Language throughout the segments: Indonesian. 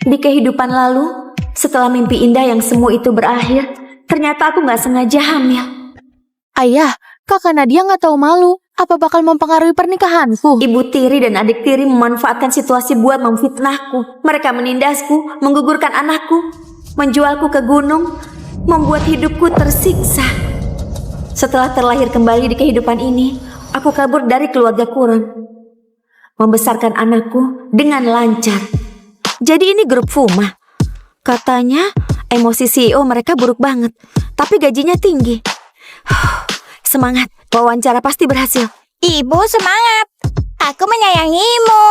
Di kehidupan lalu, setelah mimpi indah yang semu itu berakhir, ternyata aku gak sengaja hamil. Ayah, kakak Nadia gak tahu malu. Apa bakal mempengaruhi pernikahanku? Ibu tiri dan adik tiri memanfaatkan situasi buat memfitnahku. Mereka menindasku, menggugurkan anakku, menjualku ke gunung, membuat hidupku tersiksa. Setelah terlahir kembali di kehidupan ini, aku kabur dari keluarga Kuron, membesarkan anakku dengan lancar. Jadi ini grup Fuma. Katanya emosi CEO mereka buruk banget, tapi gajinya tinggi. Semangat, wawancara pasti berhasil. Ibu semangat, aku menyayangimu.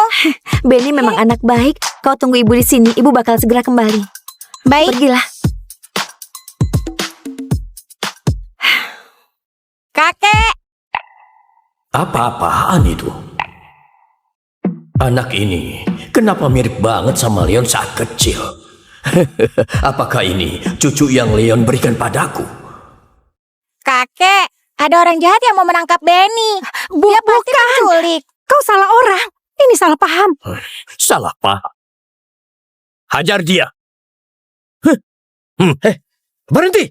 Benny memang anak baik. Kau tunggu ibu di sini, ibu bakal segera kembali. Baik. Pergilah. Kakek. Apa-apaan itu? Anak ini kenapa mirip banget sama Leon saat kecil? Apakah ini cucu yang Leon berikan padaku? Kakek, ada orang jahat yang mau menangkap Benny. Dia pasti menculik. Kau salah orang. Ini salah paham. Salah paham. Hajar dia. Berhenti.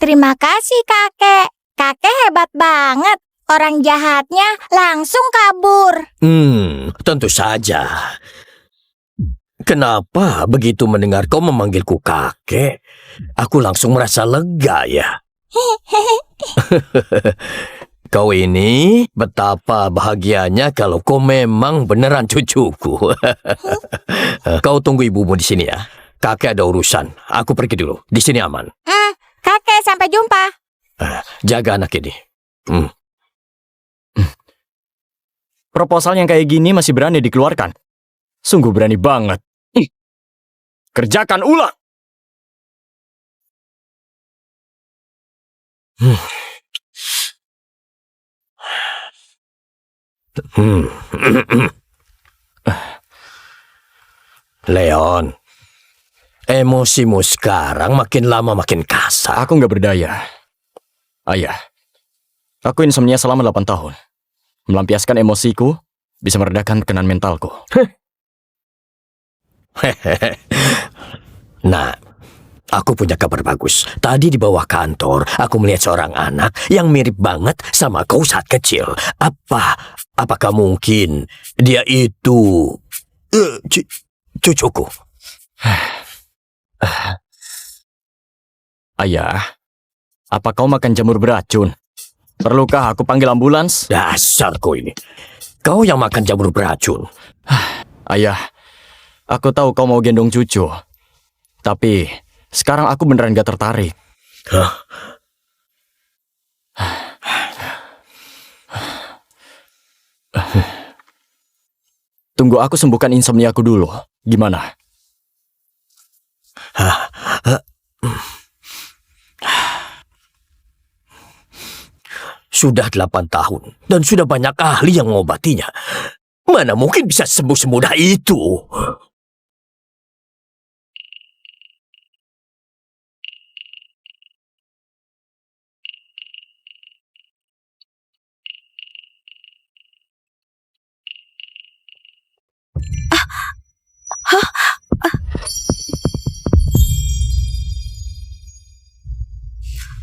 Terima kasih kakek. Kakek hebat banget. Orang jahatnya langsung kabur. Tentu saja. Kenapa begitu mendengar kau memanggilku kakek, aku langsung merasa lega ya? Kau ini betapa bahagianya kalau kau memang beneran cucuku. Kau tunggu ibumu di sini ya. Kakek ada urusan. Aku pergi dulu. Di sini aman. Kakek, sampai jumpa. Jaga anak ini. Proposal yang kayak gini masih berani dikeluarkan. Sungguh berani banget. Kerjakan ulang. Leon, emosimu sekarang makin lama makin kasar. Aku nggak berdaya. Ayah, aku insomnia selama 8 tahun. Melampiaskan emosiku bisa meredakan tekanan mentalku. Nah, aku punya kabar bagus. Tadi di bawah kantor, aku melihat seorang anak yang mirip banget sama kau saat kecil. Apakah mungkin dia itu cucuku? Ayah, apa kau makan jamur beracun? Perlukah aku panggil ambulans? Dasar kau ini. Kau yang makan jamur beracun. Ayah, aku tahu kau mau gendong cucu. Tapi sekarang aku beneran gak tertarik. Tunggu aku sembuhkan insomniaku dulu. Gimana? Sudah 8 tahun dan sudah banyak ahli yang mengobatinya. Mana mungkin bisa sembuh semudah itu?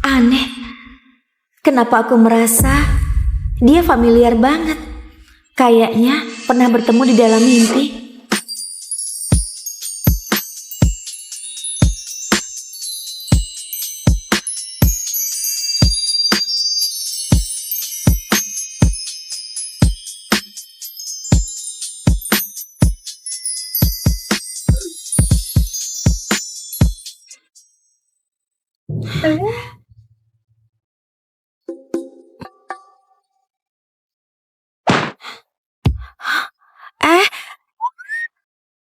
Aneh. Kenapa aku merasa dia familiar banget? Kayaknya pernah bertemu di dalam mimpi.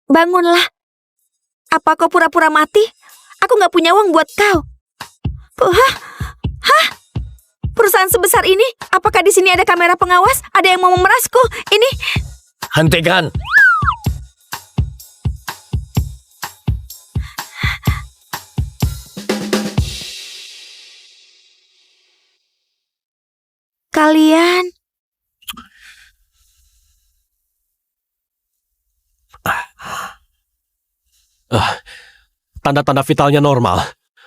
Bangunlah. Apa kau pura-pura mati? Aku gak punya uang buat kau. Hah? Perusahaan sebesar ini? Apakah di sini ada kamera pengawas? Ada yang mau memerasku? Ini... Hentikan. kalian? Tanda-tanda vitalnya normal.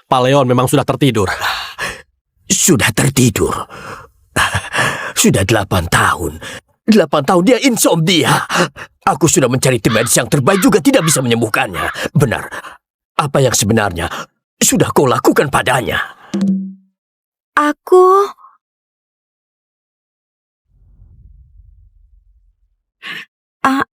Pak Leon memang sudah tertidur. Sudah tertidur. Sudah 8 tahun. 8 tahun dia insomnia. Aku sudah mencari tim medis yang terbaik juga tidak bisa menyembuhkannya. Benar. Apa yang sebenarnya sudah kau lakukan padanya?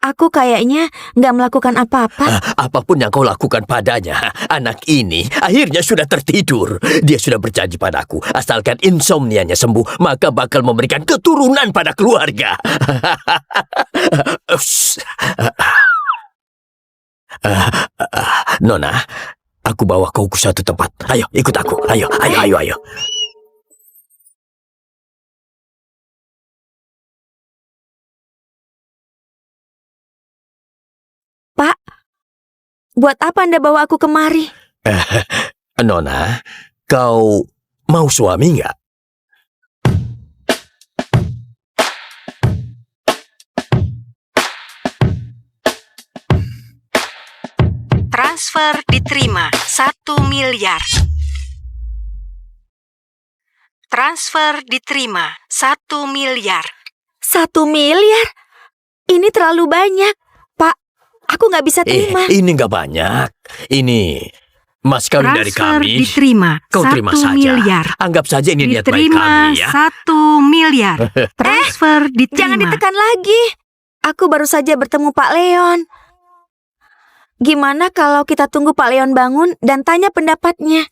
Aku kayaknya nggak melakukan apa-apa. Apapun yang kau lakukan padanya, anak ini akhirnya sudah tertidur. Dia sudah berjanji padaku, asalkan insomnianya sembuh, maka bakal memberikan keturunan pada keluarga. Nona, aku bawa kau ke suatu tempat. Ayo, ikut aku. Ayo. Pak, buat apa Anda bawa aku kemari? Nona, kau mau suami nggak? Transfer diterima 1 miliar. Transfer diterima 1 miliar. 1 miliar? Ini terlalu banyak. Pak, aku nggak bisa terima. Ini nggak banyak. Ini mas kawin dari Transfer kami. diterima Kau 1 terima saja. miliar. Anggap saja ini niat baik Diterima kami ya. 1 miliar. Transfer diterima. Jangan ditekan lagi. Aku baru saja bertemu Pak Leon. Gimana kalau kita tunggu Pak Leon bangun dan tanya pendapatnya?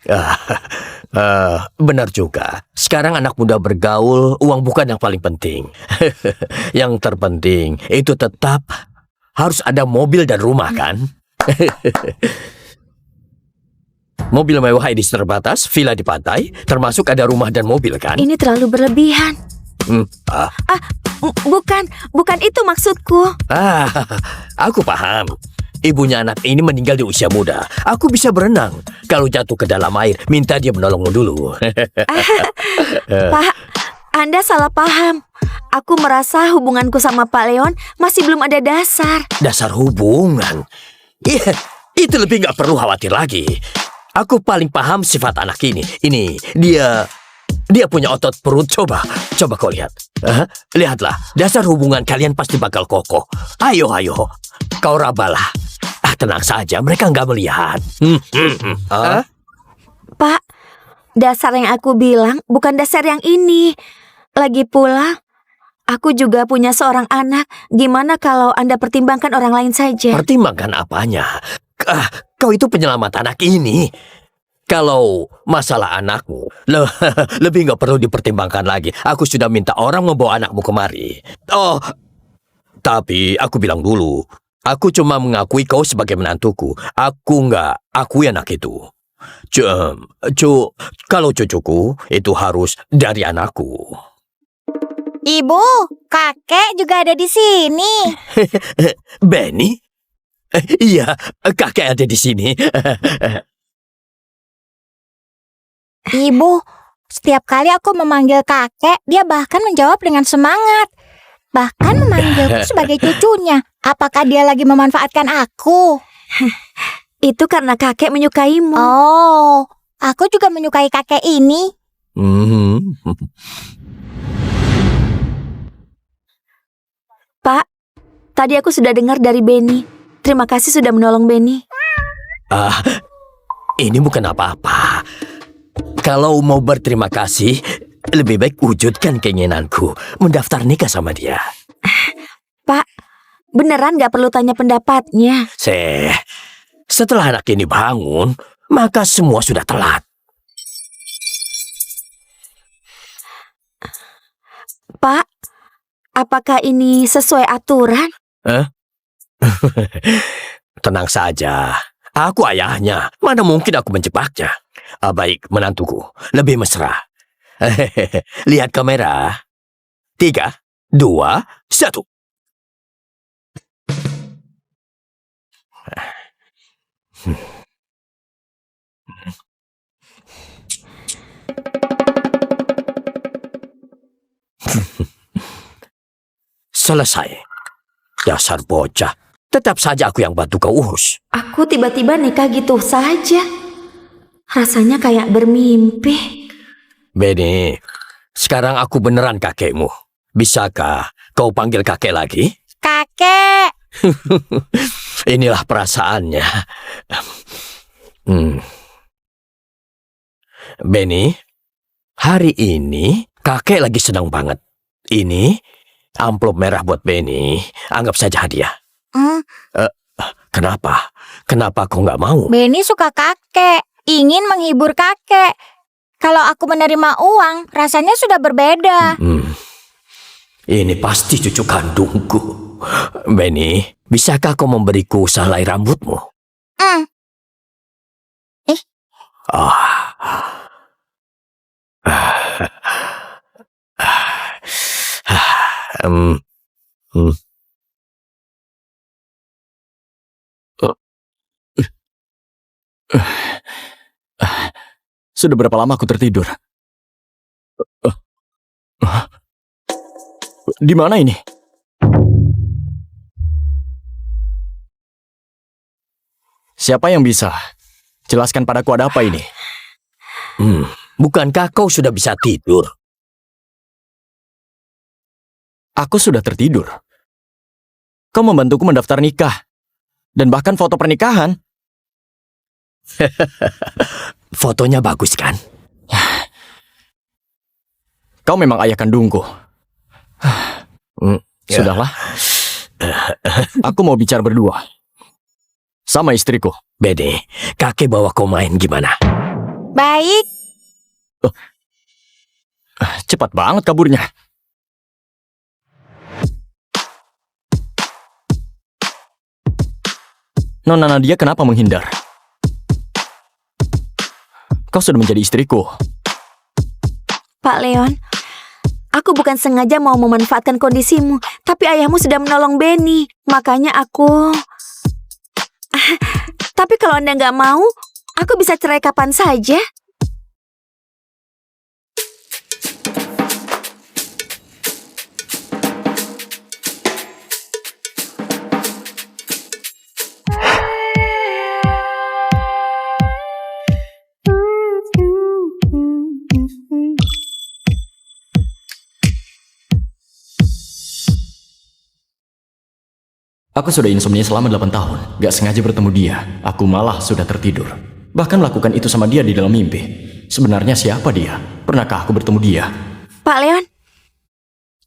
Benar juga. Sekarang anak muda bergaul, uang bukan yang paling penting. Yang terpenting itu tetap harus ada mobil dan rumah kan? Mobil mewah edisi terbatas, villa di pantai, termasuk ada rumah dan mobil kan? Ini terlalu berlebihan. Bukan itu maksudku. Aku paham. Ibunya anak ini meninggal di usia muda. Aku bisa berenang. Kalau jatuh ke dalam air, minta dia menolongmu dulu. Pak, Anda salah paham. Aku merasa hubunganku sama Pak Leon masih belum ada dasar. Dasar hubungan. Iya, itu lebih nggak perlu khawatir lagi. Aku paling paham sifat anak ini. Dia punya otot perut. Coba kau lihat. Lihatlah, dasar hubungan kalian pasti bakal kokoh. Ayo, kau rabalah. Tenang saja, mereka nggak melihat. Pak, dasar yang aku bilang bukan dasar yang ini. Lagi pula, aku juga punya seorang anak. Gimana kalau Anda pertimbangkan orang lain saja? Pertimbangkan apanya? Kau itu penyelamat anak ini. Kalau masalah anakmu, lebih nggak perlu dipertimbangkan lagi. Aku sudah minta orang membawa anakmu kemari. Oh, tapi aku bilang dulu, aku cuma mengakui kau sebagai menantuku. Aku nggak akui anak itu. Kalau cucuku, itu harus dari anakku. Ibu, kakek juga ada di sini. Benny? Iya, kakek ada di sini. Ibu, setiap kali aku memanggil kakek, dia bahkan menjawab dengan semangat. Bahkan memanggilku sebagai cucunya. Apakah dia lagi memanfaatkan aku? Itu karena kakek menyukaimu. Oh, aku juga menyukai kakek ini. Pak, tadi aku sudah dengar dari Benny. Terima kasih sudah menolong Benny. Ini bukan apa-apa. Kalau mau berterima kasih, lebih baik wujudkan keinginanku mendaftar nikah sama dia. Pak, beneran gak perlu tanya pendapatnya. Setelah anak ini bangun, maka semua sudah telat. Pak, apakah ini sesuai aturan? Tenang saja, aku ayahnya. Mana mungkin aku menjebaknya. Baik, menantuku, lebih mesra. Lihat kamera. 3, 2, 1. Selesai. Dasar bocah. Tetap saja aku yang bantu kau urus. Aku tiba-tiba nikah gitu saja. Rasanya kayak bermimpi. Benny, sekarang aku beneran kakekmu. Bisakah kau panggil kakek lagi? Kakek. Inilah perasaannya. Benny, hari ini kakek lagi senang banget. Ini amplop merah buat Benny. Anggap saja hadiah. Kenapa? Kenapa kau nggak mau? Benny suka kakek, ingin menghibur kakek. Kalau aku menerima uang, rasanya sudah berbeda. Ini pasti cucu kandungku. Benny, bisakah kau memberiku sehelai rambutmu? Sudah berapa lama aku tertidur? Di mana ini? Siapa yang bisa jelaskan padaku ada apa ini? Bukankah kau sudah bisa tidur? Aku sudah tertidur. Kau membantuku mendaftar nikah. Dan bahkan foto pernikahan. Fotonya bagus kan? Kau memang ayah kandungku. Sudahlah. Aku mau bicara berdua. Sama istriku. Benny, kakek bawa kau main gimana? Baik. Cepat banget kaburnya. Nona Nadia kenapa menghindar? Kau sudah menjadi istriku. Pak Leon, aku bukan sengaja mau memanfaatkan kondisimu, tapi ayahmu sudah menolong Benny. Makanya aku... Tapi kalau Anda nggak mau, aku bisa cerai kapan saja. Aku sudah insomnia selama 8 tahun. Gak sengaja bertemu dia. Aku malah sudah tertidur. Bahkan melakukan itu sama dia di dalam mimpi. Sebenarnya siapa dia? Pernahkah aku bertemu dia? Pak Leon,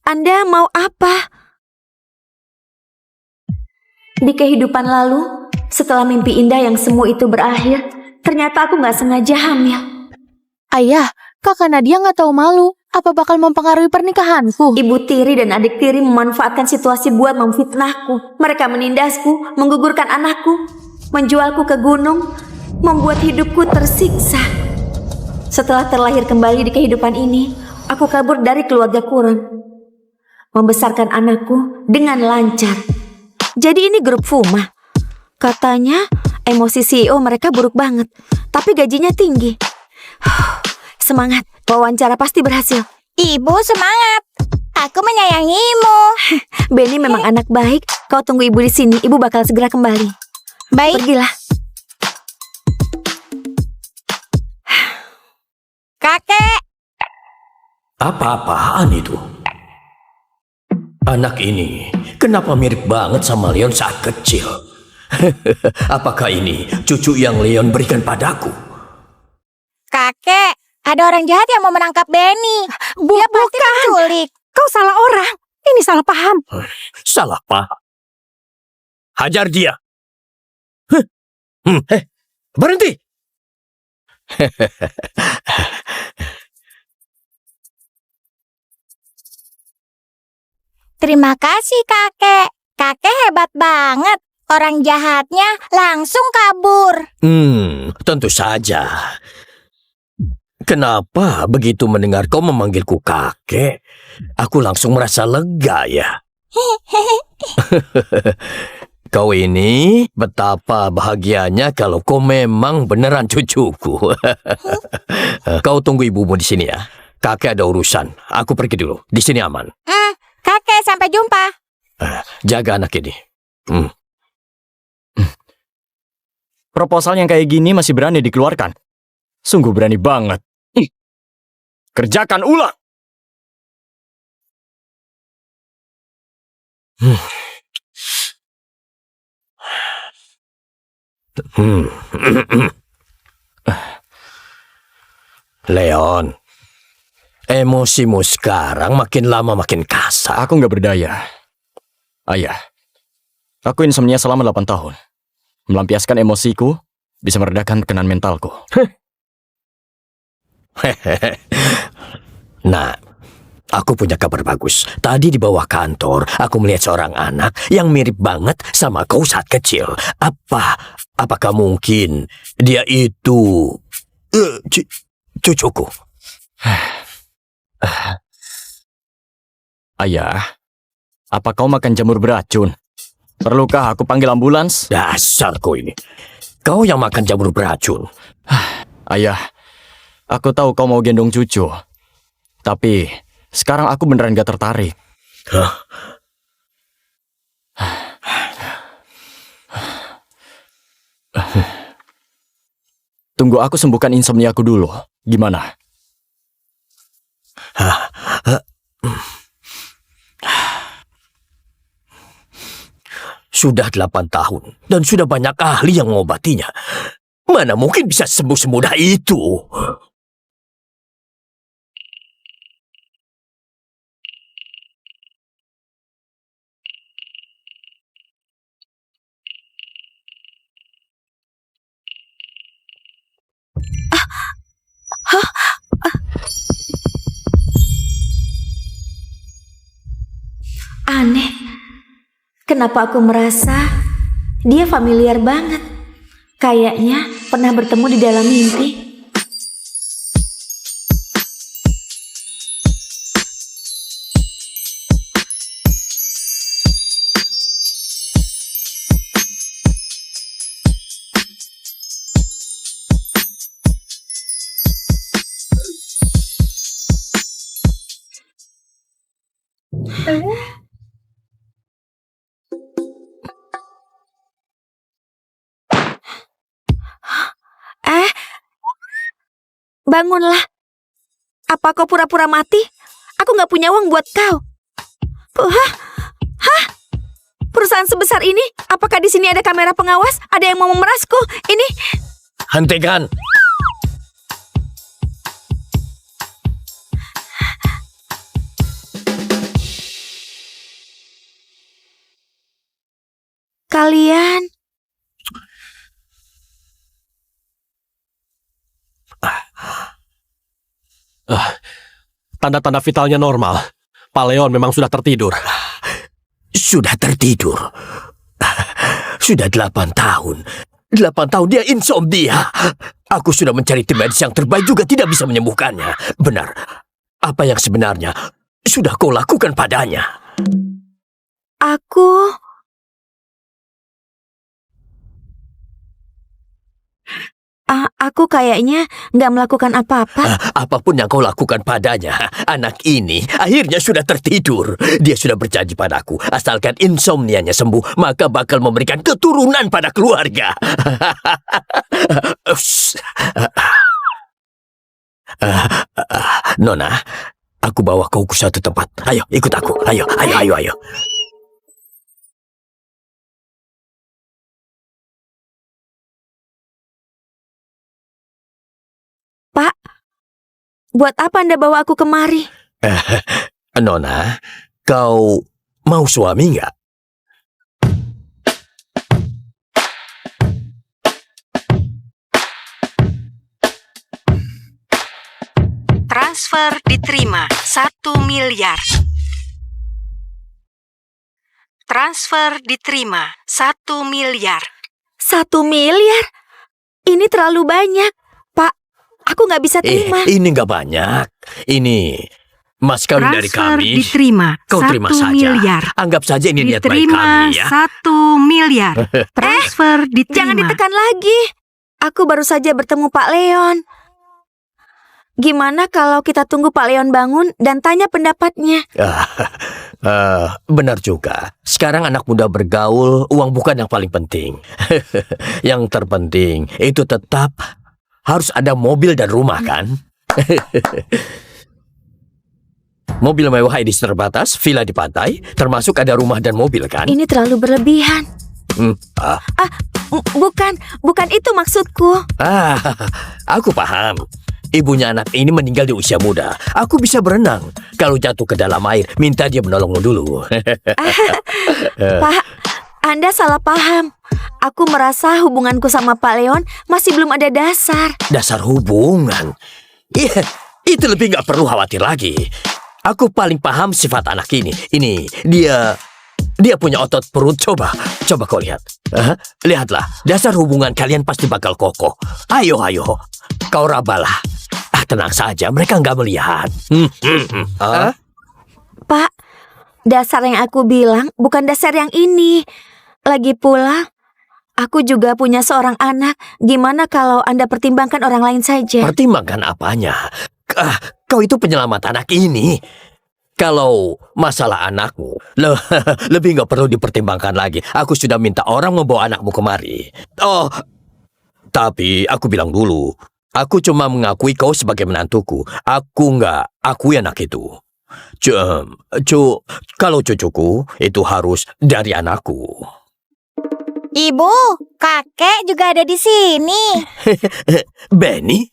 Anda mau apa? Di kehidupan lalu, setelah mimpi indah yang semu itu berakhir, ternyata aku nggak sengaja hamil. Ayah, kakak Nadia nggak tahu malu. Apa bakal mempengaruhi pernikahanku? Ibu tiri dan adik tiri memanfaatkan situasi buat memfitnahku. Mereka menindasku, menggugurkan anakku, menjualku ke gunung, membuat hidupku tersiksa. Setelah terlahir kembali di kehidupan ini, aku kabur dari keluarga kurang, membesarkan anakku dengan lancar. Jadi ini grup Fuma. Katanya emosi CEO mereka buruk banget, tapi gajinya tinggi. Semangat, wawancara pasti berhasil. Ibu semangat. Aku menyayangimu. Benny memang anak baik. Kau tunggu ibu di sini. Ibu bakal segera kembali. Baik. Pergilah. Kakek. Apa-apaan itu? Anak ini kenapa mirip banget sama Leon saat kecil? Apakah ini cucu yang Leon berikan padaku? Kakek, ada orang jahat yang mau menangkap Benny. Dia pasti menculik. Kau salah orang. Ini salah paham. Salah paham. Hajar dia. Berhenti. Terima kasih kakek. Kakek hebat banget. Orang jahatnya langsung kabur. Tentu saja. Kenapa begitu mendengar kau memanggilku kakek, aku langsung merasa lega ya. Kau ini betapa bahagianya kalau kau memang beneran cucuku. Kau tunggu ibumu di sini ya. Kakek ada urusan. Aku pergi dulu. Di sini aman. Kakek, sampai jumpa. Jaga anak ini. Proposal yang kayak gini masih berani dikeluarkan. Sungguh berani banget. Kerjakan ulang. Leon, emosimu sekarang makin lama makin kasar. Aku nggak berdaya. Ayah, aku insomnia selama 8 tahun. Melampiaskan emosiku bisa meredakan tekanan mentalku. Nah, aku punya kabar bagus. Tadi di bawah kantor, aku melihat seorang anak yang mirip banget sama kau saat kecil. Apakah mungkin dia itu cucuku? Ayah, apa kau makan jamur beracun? Perlukah aku panggil ambulans? Dasar kau ini. Kau yang makan jamur beracun. Ayah, aku tahu kau mau gendong cucu. Tapi sekarang aku beneran gak tertarik. Hah? Tunggu aku sembuhkan insomniaku dulu. Gimana? Sudah 8 tahun dan sudah banyak ahli yang mengobatinya. Mana mungkin bisa sembuh semudah itu? Aneh. Kenapa aku merasa dia familiar banget? Kayaknya pernah bertemu di dalam mimpi. Bangunlah. Apa kau pura-pura mati? Aku nggak punya uang buat kau. Hah? Perusahaan sebesar ini? Apakah di sini ada kamera pengawas? Ada yang mau memerasku? Ini... Hentikan! Kalian... Tanda-tanda vitalnya normal. Pak Leon memang sudah tertidur. Sudah tertidur. Sudah 8 tahun. 8 tahun dia insomnia. Aku sudah mencari tim medis yang terbaik juga tidak bisa menyembuhkannya. Benar. Apa yang sebenarnya sudah kau lakukan padanya? Aku kayaknya nggak melakukan apa-apa. Apapun yang kau lakukan padanya, anak ini akhirnya sudah tertidur. Dia sudah berjanji padaku, asalkan insomnianya sembuh, maka bakal memberikan keturunan pada keluarga. Nona, aku bawa kau ke suatu tempat. Ayo, ikut aku. Ayo. Pak, buat apa Anda bawa aku kemari? Nona, kau mau suami nggak? Transfer diterima 1 miliar. Transfer diterima 1 miliar. 1 miliar? Ini terlalu banyak. Pak, aku nggak bisa terima. Ini nggak banyak. Ini mas kawin dari Transfer kami. diterima Kau 1 terima saja. miliar. Anggap saja ini niat baik Diterima kami ya. 1 miliar. Transfer diterima. Jangan ditekan lagi. Aku baru saja bertemu Pak Leon. Gimana kalau kita tunggu Pak Leon bangun dan tanya pendapatnya? Benar juga. Sekarang anak muda bergaul, uang bukan yang paling penting. Yang terpenting itu tetap harus ada mobil dan rumah, kan? Mobil mewah edisi terbatas, villa di pantai, termasuk ada rumah dan mobil, kan? Ini terlalu berlebihan. Bukan itu maksudku. Aku paham. Ibunya anak ini meninggal di usia muda. Aku bisa berenang. Kalau jatuh ke dalam air, minta dia menolongmu dulu. Pak, Anda salah paham. Aku merasa hubunganku sama Pak Leon masih belum ada dasar. Dasar hubungan. Iya, itu lebih nggak perlu khawatir lagi. Aku paling paham sifat anak ini. Dia punya otot perut. Coba kau lihat. Lihatlah, dasar hubungan kalian pasti bakal kokoh. Ayo, kau rabalah. Tenang saja, mereka nggak melihat. Pak, dasar yang aku bilang bukan dasar yang ini. Lagi pula, aku juga punya seorang anak. Gimana kalau Anda pertimbangkan orang lain saja? Pertimbangkan apanya? Kau itu penyelamat anak ini. Kalau masalah anakmu, lebih nggak perlu dipertimbangkan lagi. Aku sudah minta orang membawa anakmu kemari. Tapi aku bilang dulu, aku cuma mengakui kau sebagai menantuku. Aku nggak akui anak itu. Kalau cucuku, itu harus dari anakku. Ibu, kakek juga ada di sini. Benny?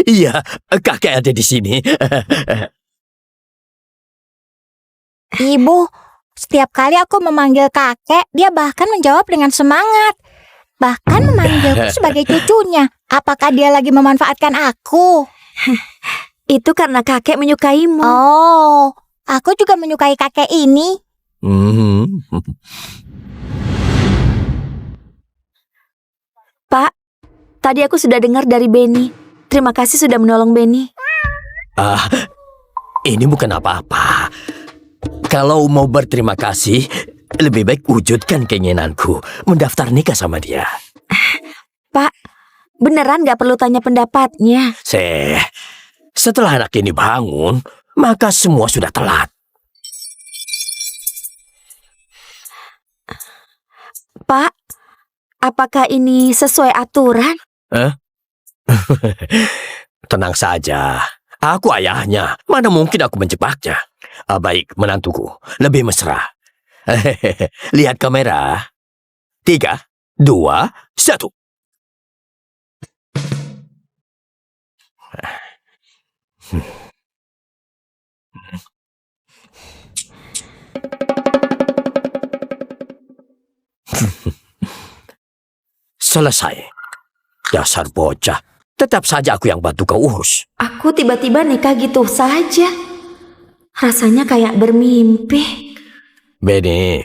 Iya, kakek ada di sini. Ibu, setiap kali aku memanggil kakek, dia bahkan menjawab dengan semangat. Bahkan memanggilku sebagai cucunya. Apakah dia lagi memanfaatkan aku? Itu karena kakek menyukaimu. Oh, aku juga menyukai kakek ini. Pak, tadi aku sudah dengar dari Benny. Terima kasih sudah menolong Benny. Ini bukan apa-apa. Kalau mau berterima kasih, lebih baik wujudkan keinginanku mendaftar nikah sama dia. Pak, beneran gak perlu tanya pendapatnya. Setelah anak ini bangun, maka semua sudah telat. Pak, apakah ini sesuai aturan? Tenang saja, aku ayahnya. Mana mungkin aku menjebaknya. Baik, menantuku, lebih mesra. Lihat kamera. 3, 2, 1. Selesai. Dasar bocah. Tetap saja aku yang bantu kau urus. Aku tiba-tiba nikah gitu saja. Rasanya kayak bermimpi. Benny,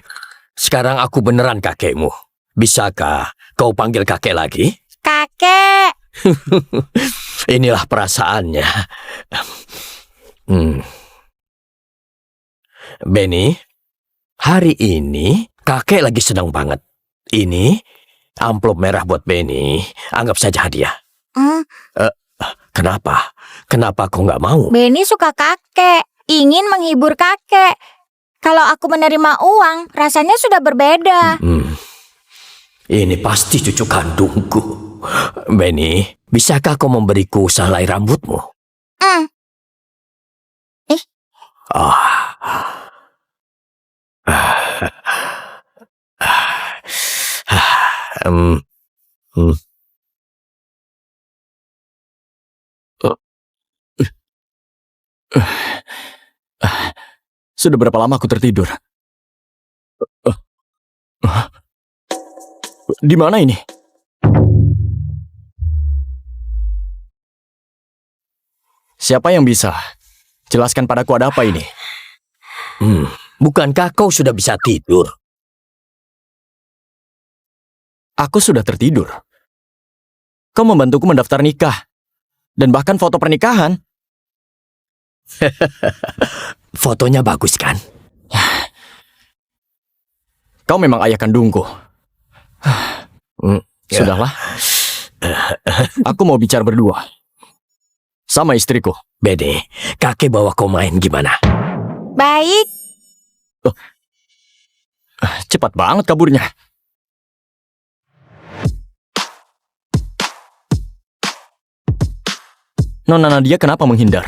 sekarang aku beneran kakekmu. Bisakah kau panggil kakek lagi? Kakek. Inilah perasaannya. Benny, hari ini kakek lagi senang banget. Ini amplop merah buat Benny. Anggap saja hadiah. Kenapa? Kenapa kau nggak mau? Benny suka kakek, ingin menghibur kakek. Kalau aku menerima uang, rasanya sudah berbeda. Ini pasti cucu kandungku. Benny, bisakah kau memberiku sehelai rambutmu? Sudah berapa lama aku tertidur? Di mana ini? Siapa yang bisa jelaskan padaku ada apa ini? Bukankah kau sudah bisa tidur? Aku sudah tertidur. Kau membantuku mendaftar nikah. Dan bahkan foto pernikahan. Fotonya bagus kan? Kau memang ayah kandungku. Sudahlah. Aku mau bicara berdua. sama istriku. Benny, kakek bawa kau main gimana? Baik, Cepat banget kaburnya. Nona Nadia kenapa menghindar?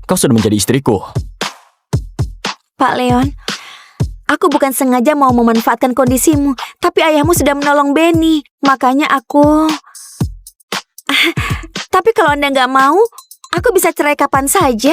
Kau sudah menjadi istriku. Pak Leon, aku bukan sengaja mau memanfaatkan kondisimu, tapi ayahmu sudah menolong Benny. Makanya aku... Tapi kalau Anda nggak mau, aku bisa cerai kapan saja.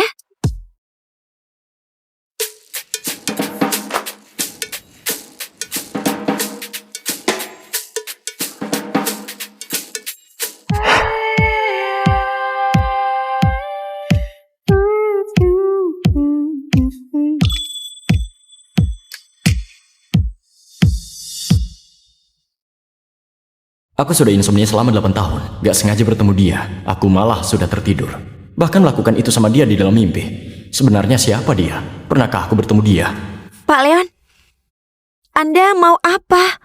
Aku sudah insomnia selama 8 tahun. Gak sengaja bertemu dia. Aku malah sudah tertidur. Bahkan melakukan itu sama dia di dalam mimpi. Sebenarnya siapa dia? Pernahkah aku bertemu dia? Pak Leon, Anda mau apa?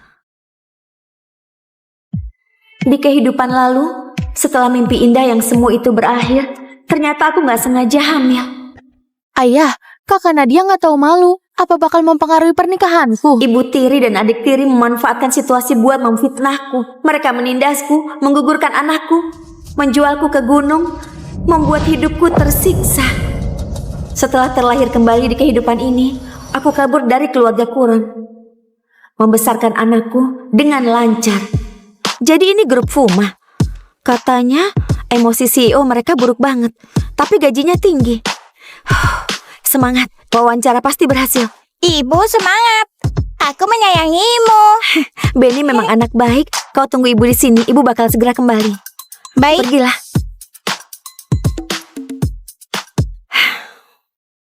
Di kehidupan lalu, setelah mimpi indah yang semu itu berakhir, ternyata aku nggak sengaja hamil. Ayah, kakak Nadia nggak tahu malu. Apa bakal mempengaruhi pernikahanku? Ibu tiri dan adik tiri memanfaatkan situasi buat memfitnahku. Mereka menindasku, menggugurkan anakku, menjualku ke gunung, membuat hidupku tersiksa. Setelah terlahir kembali di kehidupan ini, aku kabur dari keluarga Kuron, membesarkan anakku dengan lancar. Jadi ini grup Fuma. Katanya emosi CEO mereka buruk banget, tapi gajinya tinggi. Semangat, wawancara pasti berhasil. Ibu semangat. Aku menyayangimu. Benny memang anak baik. Kau tunggu ibu di sini, ibu bakal segera kembali. Baik, Pergilah.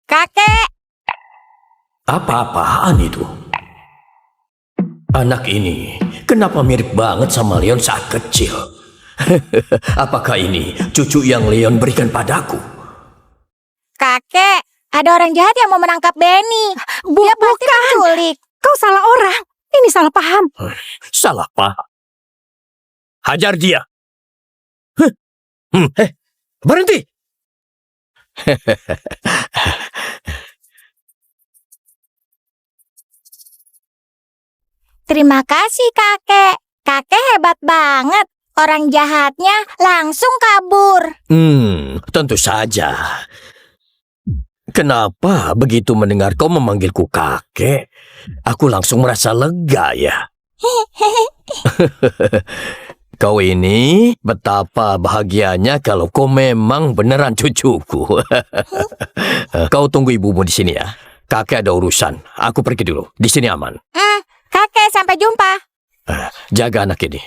kakek. Apa-apaan itu? Anak ini kenapa mirip banget sama Leon saat kecil? Apakah ini cucu yang Leon berikan padaku? Kakek, ada orang jahat yang mau menangkap Benny. Dia pasti menculik. Kau salah orang. Ini salah paham. Salah paham. Hajar dia. Berhenti. Terima kasih, kakek. Kakek hebat banget. Orang jahatnya langsung kabur. Tentu saja. Kenapa begitu mendengar kau memanggilku kakek, aku langsung merasa lega ya? Kau ini betapa bahagianya kalau kau memang beneran cucuku. Kau tunggu ibumu di sini ya. Kakek ada urusan. Aku pergi dulu. Di sini aman. Kakek, sampai jumpa. Jaga anak ini.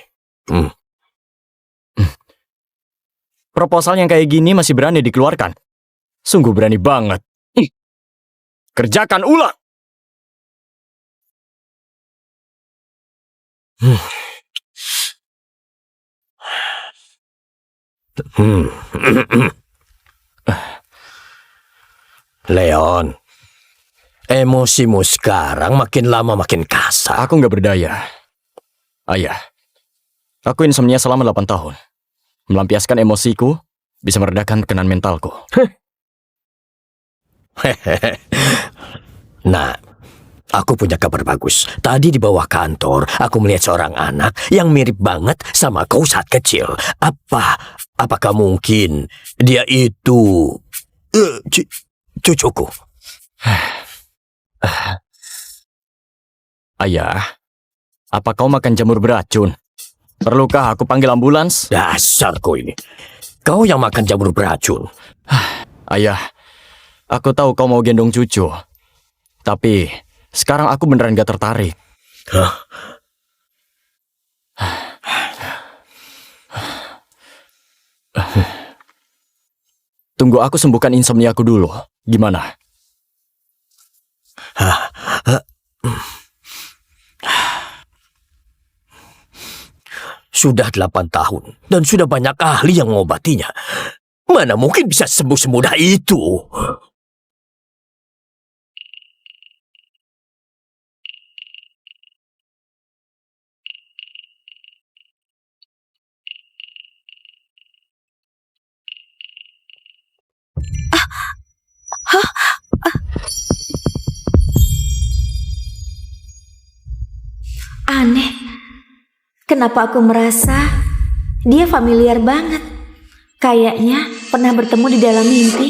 Proposal yang kayak gini masih berani dikeluarkan. Sungguh berani banget. Kerjakan ulang. Leon, emosimu sekarang makin lama makin kasar. Aku nggak berdaya. Ayah, aku insomnia selama 8 tahun. Melampiaskan emosiku bisa meredakan tekanan mentalku. Nah, aku punya kabar bagus. Tadi di bawah kantor, aku melihat seorang anak yang mirip banget sama kau saat kecil. Apakah mungkin dia itu cucuku? Ayah, apa kau makan jamur beracun? Perlukah aku panggil ambulans? Dasar kau ini. Kau yang makan jamur beracun. Ayah, aku tahu kau mau gendong cucu. Tapi sekarang aku beneran gak tertarik. Hah? Tunggu aku sembuhkan insomniaku dulu. Gimana? Sudah 8 tahun dan sudah banyak ahli yang mengobatinya. Mana mungkin bisa sembuh semudah itu? kenapa aku merasa dia familiar banget. Kayaknya pernah bertemu di dalam mimpi.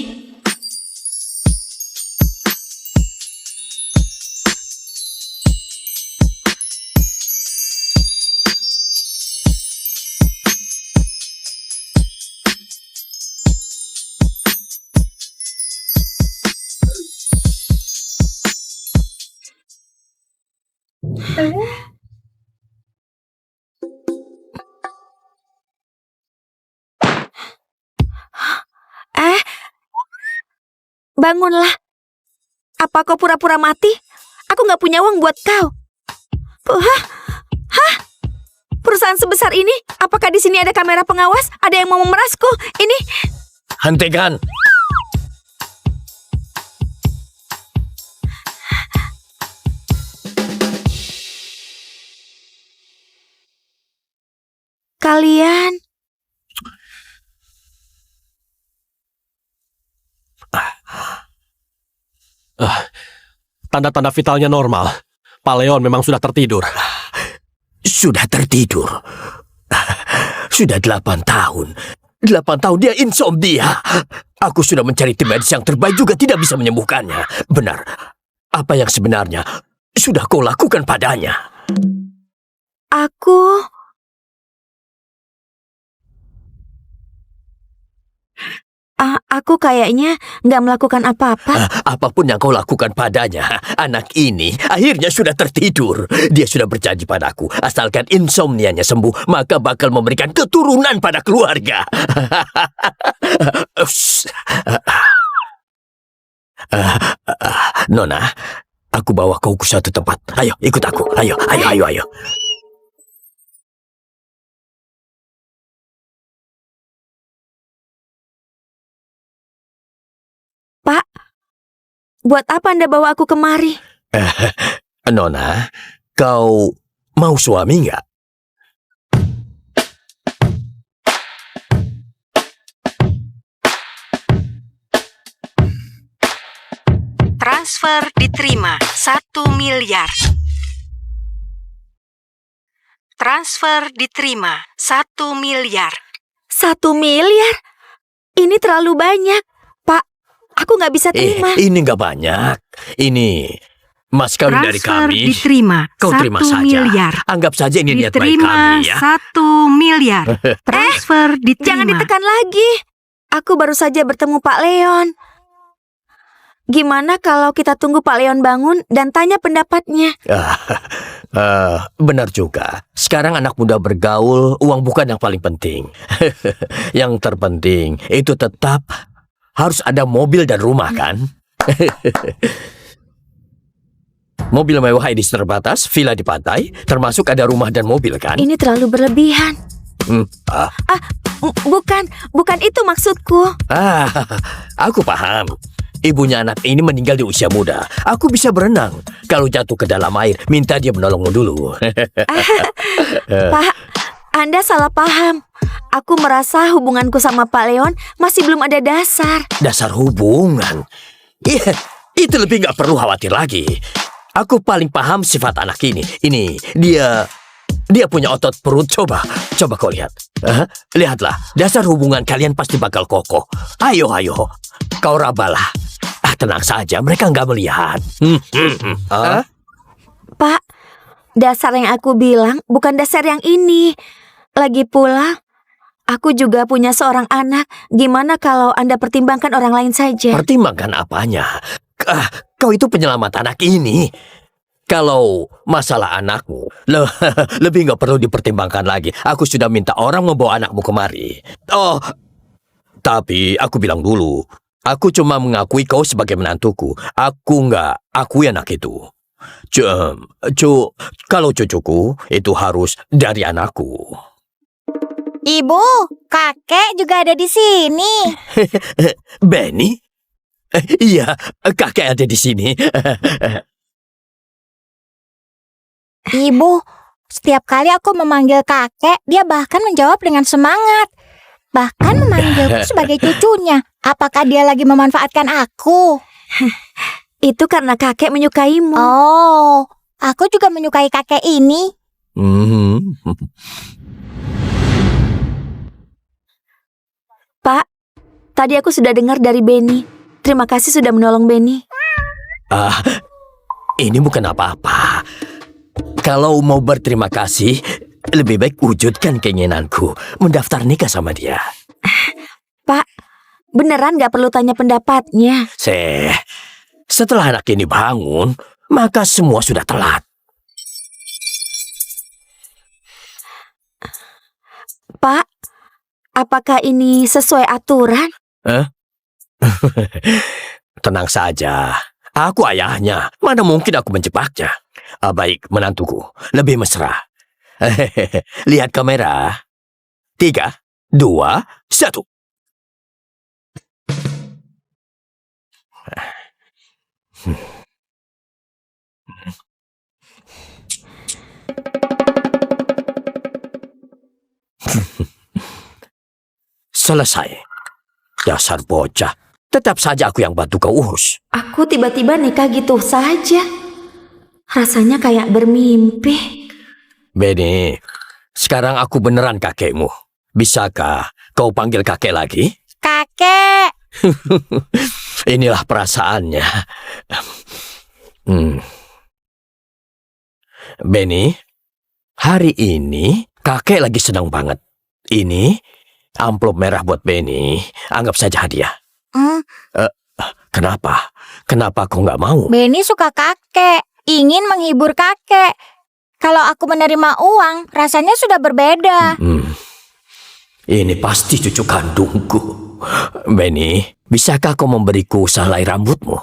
Bangunlah. Apa kau pura-pura mati? Aku nggak punya uang buat kau. Hah? Perusahaan sebesar ini? Apakah di sini ada kamera pengawas? Ada yang mau memerasku? Ini... Hentikan! Kalian... Tanda-tanda vitalnya normal. Pak Leon memang sudah tertidur. Sudah tertidur. Sudah 8 tahun. 8 tahun dia insomnia. Aku sudah mencari tim medis yang terbaik juga tidak bisa menyembuhkannya. Benar. Apa yang sebenarnya sudah kau lakukan padanya? Aku kayaknya nggak melakukan apa-apa. Apapun yang kau lakukan padanya, anak ini akhirnya sudah tertidur. Dia sudah berjanji padaku, asalkan insomnianya sembuh, maka bakal memberikan keturunan pada keluarga. Nona, aku bawa kau ke suatu tempat. Ayo, ikut aku. Ayo. Pak, buat apa Anda bawa aku kemari? Nona, kau mau suami nggak? Transfer diterima 1 miliar. Transfer diterima 1 miliar. 1 miliar? Ini terlalu banyak. Pak, aku nggak bisa terima. Ini nggak banyak. Ini mas kawin dari Transfer kami. diterima Kau terima 1 saja. miliar. Anggap saja ini niat baik Diterima kami ya. 1 miliar. Transfer diterima. Jangan ditekan lagi. Aku baru saja bertemu Pak Leon. Gimana kalau kita tunggu Pak Leon bangun dan tanya pendapatnya? Benar juga. Sekarang anak muda bergaul, uang bukan yang paling penting. Yang terpenting itu tetap harus ada mobil dan rumah kan? Mobil mewah edisi terbatas, villa di pantai, termasuk ada rumah dan mobil kan? Ini terlalu berlebihan. Bukan itu maksudku. Aku paham. Ibunya anak ini meninggal di usia muda. Aku bisa berenang. Kalau jatuh ke dalam air, minta dia menolongmu dulu. Pak, Anda salah paham. Aku merasa hubunganku sama Pak Leon masih belum ada dasar. Dasar hubungan? Iya, itu lebih nggak perlu khawatir lagi. Aku paling paham sifat anak ini. Dia punya otot perut. Coba kau lihat. Lihatlah, dasar hubungan kalian pasti bakal kokoh. Ayo, kau rabalah. Tenang saja, mereka nggak melihat. Pak, dasar yang aku bilang bukan dasar yang ini. Lagi pula, aku juga punya seorang anak. Gimana kalau Anda pertimbangkan orang lain saja? Pertimbangkan apanya? Kau itu penyelamat anak ini. Kalau masalah anakmu, lebih nggak perlu dipertimbangkan lagi. Aku sudah minta orang membawa anakmu kemari. Oh, tapi aku bilang dulu, aku cuma mengakui kau sebagai menantuku. Aku nggak akui anak itu. Kalau cucuku, itu harus dari anakku. Ibu, kakek juga ada di sini. Benny? Iya, kakek ada di sini. Ibu, setiap kali aku memanggil kakek, dia bahkan menjawab dengan semangat. Bahkan memanggilku sebagai cucunya. Apakah dia lagi memanfaatkan aku? Itu karena kakek menyukaimu. Oh, aku juga menyukai kakek ini. Pak, tadi aku sudah dengar dari Benny. Terima kasih sudah menolong Benny. Ini bukan apa-apa. Kalau mau berterima kasih, lebih baik wujudkan keinginanku mendaftar nikah sama dia. Pak, beneran gak perlu tanya pendapatnya. Setelah anak ini bangun, maka semua sudah telat. Pak, apakah ini sesuai aturan? Tenang saja, aku ayahnya. Mana mungkin aku menjebaknya. Baik, menantuku, lebih mesra. Lihat kamera. 3, 2, 1. Selesai. Dasar bocah. Tetap saja aku yang bantu kau urus. Aku tiba-tiba nikah gitu saja. Rasanya kayak bermimpi. Benny, sekarang aku beneran kakekmu. Bisakah kau panggil kakek lagi? Kakek. Inilah perasaannya. Benny, hari ini kakek lagi senang banget. Ini amplop merah buat Benny. Anggap saja hadiah. Kenapa? Kenapa kau nggak mau? Benny suka kakek, ingin menghibur kakek. Kalau aku menerima uang, rasanya sudah berbeda. Ini pasti cucu kandungku. Benny, bisakah kau memberiku sehelai rambutmu?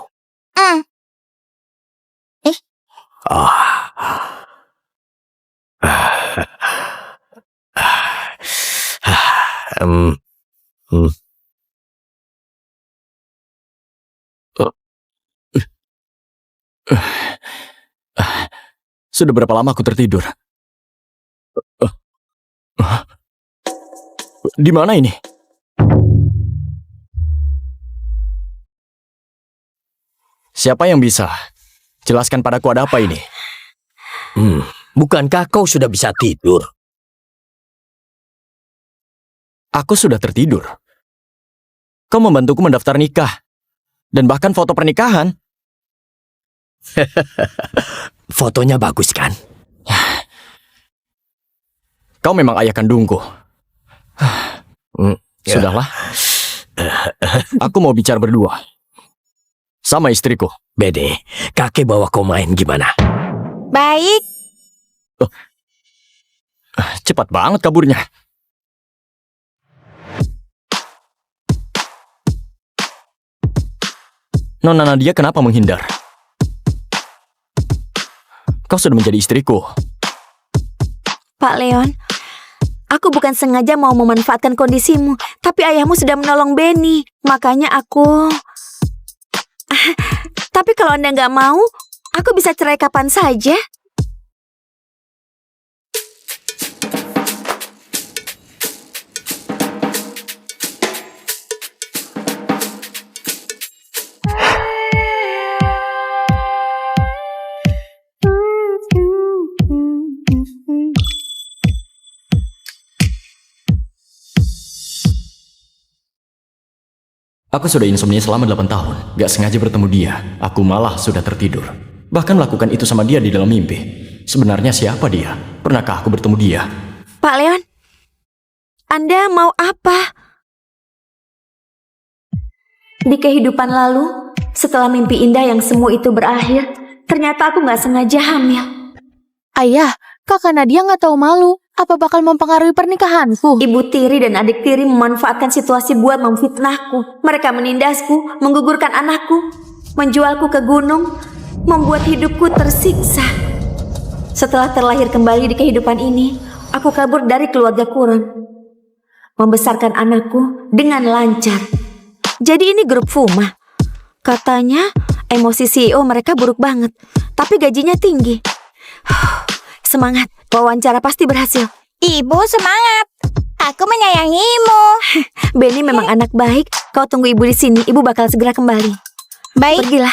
Sudah berapa lama aku tertidur? Di mana ini? Siapa yang bisa jelaskan padaku ada apa ini? Bukankah kau sudah bisa tidur? Aku sudah tertidur. Kau membantuku mendaftar nikah. Dan bahkan foto pernikahan. Fotonya bagus kan? Kau memang ayah kandungku. Sudahlah. Aku mau bicara berdua. Sama istriku. Benny, kakek bawa kau main gimana? Baik. Cepat banget kaburnya. Nona Nadia kenapa menghindar? Kau sudah menjadi istriku. Pak Leon, aku bukan sengaja mau memanfaatkan kondisimu, tapi ayahmu sudah menolong Benny. Makanya aku... Tapi kalau Anda nggak mau, aku bisa cerai kapan saja. Aku sudah insomnia selama 8 tahun. Gak sengaja bertemu dia. Aku malah sudah tertidur. Bahkan melakukan itu sama dia di dalam mimpi. Sebenarnya siapa dia? Pernahkah aku bertemu dia? Pak Leon, Anda mau apa? Di kehidupan lalu, setelah mimpi indah yang semu itu berakhir, ternyata aku nggak sengaja hamil. Ayah, kakak Nadia nggak tahu malu. Apa bakal mempengaruhi pernikahanku? Ibu tiri dan adik tiri memanfaatkan situasi buat memfitnahku. Mereka menindasku, menggugurkan anakku, menjualku ke gunung, membuat hidupku tersiksa. Setelah terlahir kembali di kehidupan ini, aku kabur dari keluarga Kuron, membesarkan anakku dengan lancar. Jadi ini grup Fuma. Katanya emosi CEO mereka buruk banget, tapi gajinya tinggi. Semangat, wawancara pasti berhasil. Ibu semangat. Aku menyayangimu. Benny memang anak baik. Kau tunggu ibu di sini. Ibu bakal segera kembali. Baik. Pergilah.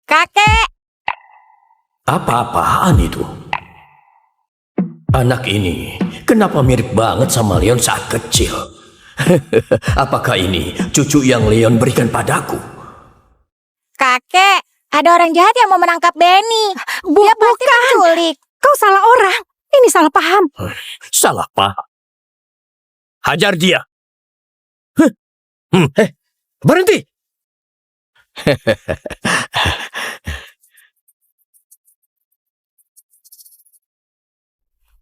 Kakek. Apa-apaan itu? Anak ini kenapa mirip banget sama Leon saat kecil? Apakah ini cucu yang Leon berikan padaku? Kakek, ada orang jahat yang mau menangkap Benny. Dia pasti menculik. Kau salah orang. Ini salah paham. Salah paham. Hajar dia. Berhenti.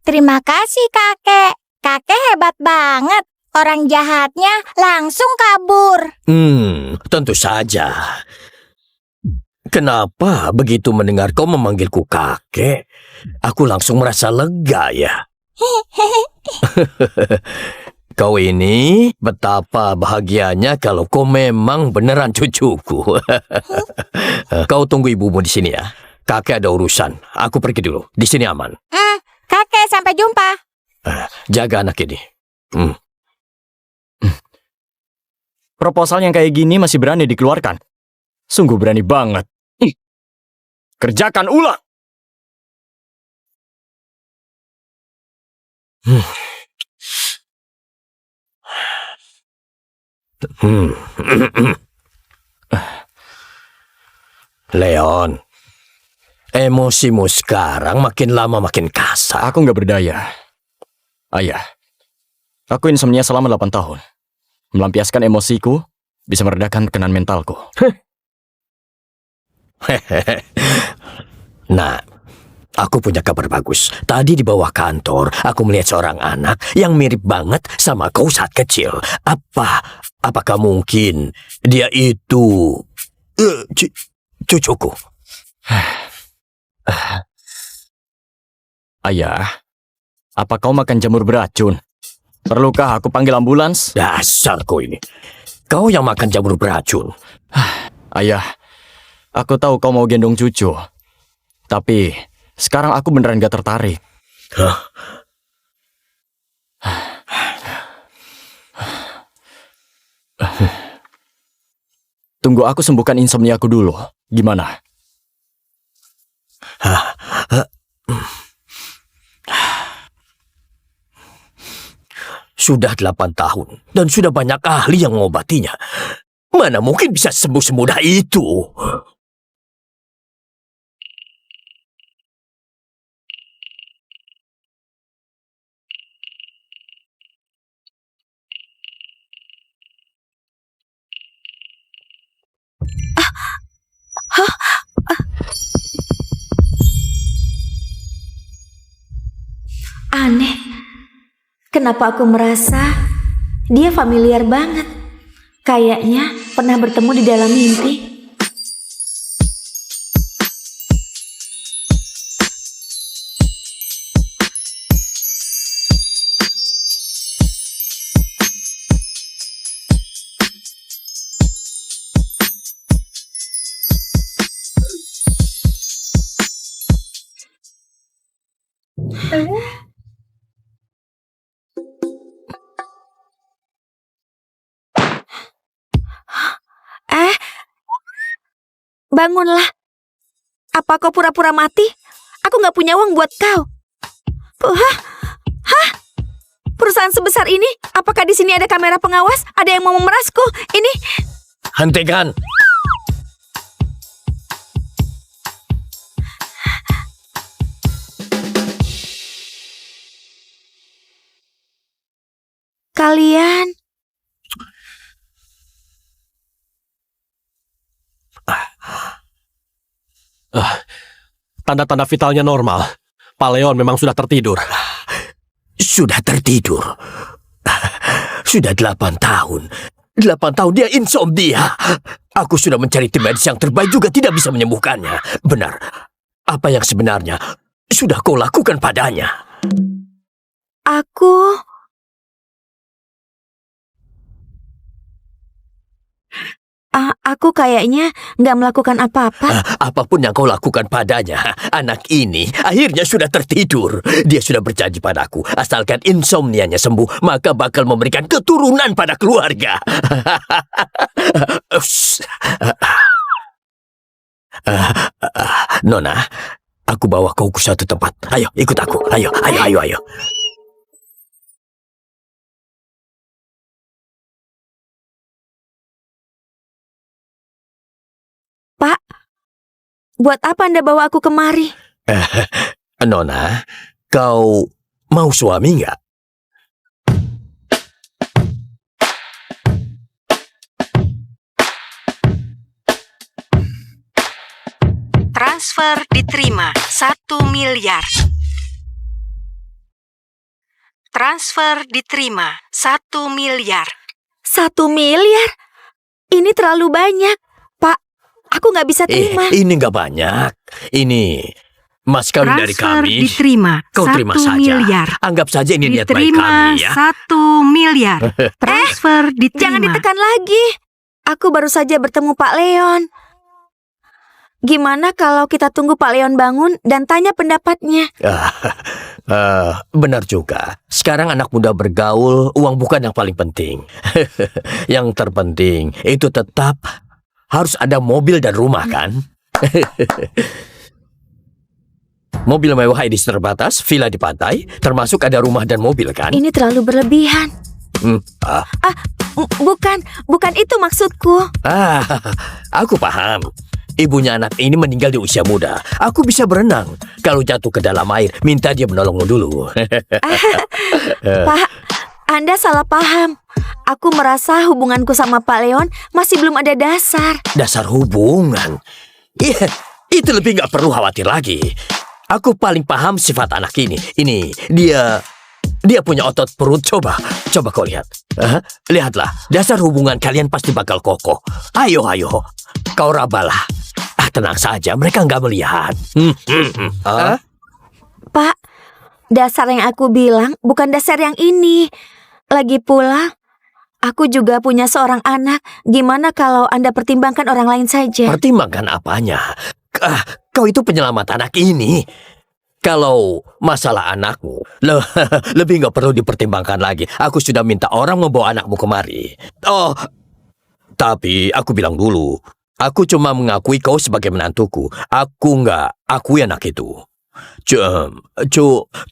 Terima kasih, kakek. Kakek hebat banget. Orang jahatnya langsung kabur. Tentu saja. Kenapa begitu mendengar kau memanggilku kakek, aku langsung merasa lega ya? Kau ini betapa bahagianya kalau kau memang beneran cucuku. Kau tunggu ibumu di sini ya. Kakek ada urusan. Aku pergi dulu. Di sini aman. Kakek, sampai jumpa. Jaga anak ini. Proposal yang kayak gini masih berani dikeluarkan. Sungguh berani banget. Kerjakan ulang. Leon, emosimu sekarang makin lama makin kasar. Aku nggak berdaya. Ayah, aku insomnia selama 8 tahun. Melampiaskan emosiku bisa meredakan tekanan mentalku. Nah, aku punya kabar bagus. Tadi di bawah kantor, aku melihat seorang anak yang mirip banget sama kau saat kecil. Apakah mungkin dia itu cucuku? Ayah, apa kau makan jamur beracun? Perlukah aku panggil ambulans? Dasar kau ini. Kau yang makan jamur beracun. Ayah, aku tahu kau mau gendong cucu. Tapi sekarang aku beneran gak tertarik. Tunggu aku sembuhkan insomnia aku dulu. Gimana? Sudah 8 tahun dan sudah banyak ahli yang mengobatinya. Mana mungkin bisa sembuh semudah itu? Aneh. Kenapa aku merasa dia familiar banget? Kayaknya pernah bertemu di dalam mimpi. Bangunlah. Apa kau pura-pura mati? Aku nggak punya uang buat kau. Hah? Perusahaan sebesar ini? Apakah di sini ada kamera pengawas? Ada yang mau memerasku? Ini... Hentikan. Kalian... Tanda-tanda vitalnya normal. Pak Leon memang sudah tertidur. Sudah tertidur. Sudah 8 tahun. 8 tahun dia insomnia. Aku sudah mencari tim medis yang terbaik juga tidak bisa menyembuhkannya. Benar. Apa yang sebenarnya sudah kau lakukan padanya? Aku kayaknya nggak melakukan apa-apa. Apapun yang kau lakukan padanya, anak ini akhirnya sudah tertidur. Dia sudah berjanji padaku, asalkan insomnianya sembuh, maka bakal memberikan keturunan pada keluarga. Nona, Aku bawa kau ke suatu tempat. Ayo, ikut aku. Ayo. Pak, buat apa Anda bawa aku kemari? Nona, kau mau suami nggak? Transfer diterima 1 miliar. Transfer diterima 1 miliar. 1 miliar? Ini terlalu banyak. Pak, aku nggak bisa terima. Ini nggak banyak. Ini mas kawin dari Transfer kami. diterima Kau 1 terima saja. miliar. Anggap saja ini niat baik Diterima kami ya. 1 miliar. Transfer diterima. Jangan ditekan lagi. Aku baru saja bertemu Pak Leon. Gimana kalau kita tunggu Pak Leon bangun dan tanya pendapatnya? Benar juga. Sekarang anak muda bergaul, uang bukan yang paling penting. Yang terpenting itu tetap harus ada mobil dan rumah kan? Mobil mewah edisi terbatas, villa di pantai, termasuk ada rumah dan mobil kan? Ini terlalu berlebihan. Bukan itu maksudku. Aku paham. Ibunya anak ini meninggal di usia muda. Aku bisa berenang. Kalau jatuh ke dalam air, minta dia menolongmu dulu. Pak, Anda salah paham. Aku merasa hubunganku sama Pak Leon masih belum ada dasar. Dasar hubungan? Iya, itu lebih nggak perlu khawatir lagi. Aku paling paham sifat anak ini. Dia punya otot perut. Coba kau lihat. Lihatlah, dasar hubungan kalian pasti bakal kokoh. Ayo, kau rabalah. Tenang saja, mereka nggak melihat. Pak, dasar yang aku bilang bukan dasar yang ini. Lagi pula, aku juga punya seorang anak. Gimana kalau Anda pertimbangkan orang lain saja? Pertimbangkan apanya? Kau itu penyelamat anak ini. Kalau masalah anakmu, lebih nggak perlu dipertimbangkan lagi. Aku sudah minta orang membawa anakmu kemari. Oh, tapi aku bilang dulu, aku cuma mengakui kau sebagai menantuku. Aku nggak akui anak itu.